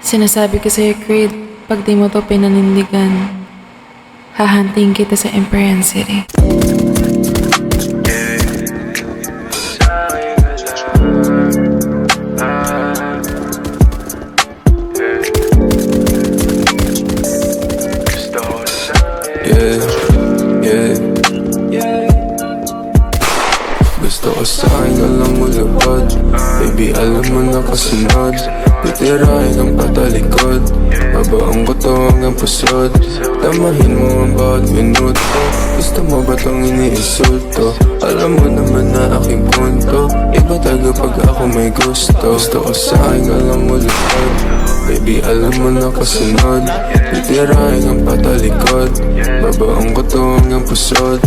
Sinasabi ko sa'yo, Creed, pag di mo to pinanindigan, hahanting kita sa Imperial City. Gusto ko sa'kin ka lang mulupad. Baby, alam mo na kasunod. Titirahin ang patalikod. Babaong ko to hanggang pusod. Tamahin mo ang bawat minuto. Gusto mo ba tong iniinsulto? Alam mo naman na aking punto. Iba taga pag ako may gusto. Gusto ko sa'kin ka lang mulupad. Baby, alam mo na kasunod. Titirahin ang patalikod. Babaong ko to hanggang pusod.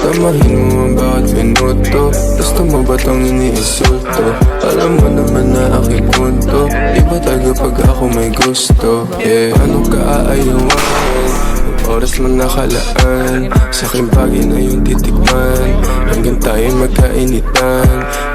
Tamahin mo ang bawat minuto. Gusto mo ba tong iniinsulto? Alam mo naman na aking punto. Iba taga pag ako may gusto. Paano ka aayawan? Oras mo nakalaan. Sa aking bagay na yung titikman. Hanggang tayo magkainitan.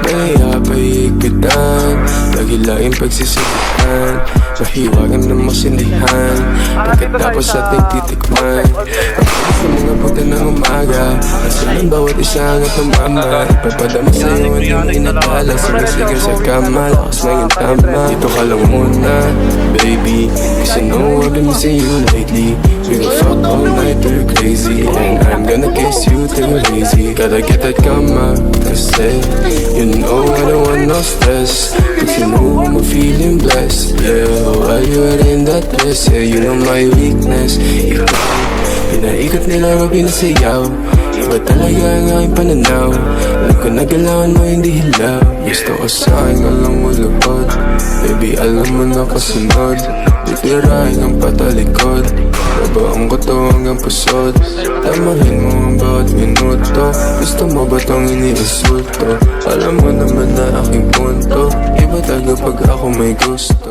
Malaya pa higpitan. Dagilain pagsisigitan. Mahiwagan na masindihan. Pagkatapos ating titikman. Pagkakas ng mga buta ng umaga. Kasi ng bawat isa hanggang tumama. Ipapadama sa'yo ang iyong inakala. Sige sa kama. Lakas na yung tama. Dito ka lang muna, baby. Kasi know I've been missing you lately. We gon' fuck all night till you're crazy. And I'm gonna kiss you till you're lazy. Gotta get that kama. Kasi you know I don't want no stress. Cause you know I'm feeling blessed. Yeah, while you're in that place. Yeah, you know my weakness. Ikaw, pinaikot nila o pinasayaw. Iba talaga ang aking pananaw. Alam ko nagalawan mo hindi hilaw. Gusto ko sa'kin alam mo lupad. Baby, alam mo na kasunod. Titirahin ang patalikod. Babaong ko to hanggang pusod. Tamahin mo ang bawat minuto. Gusto mo ba tong iniinsulto? Alam mo naman na aking punto. Iba taga pag ako may gusto.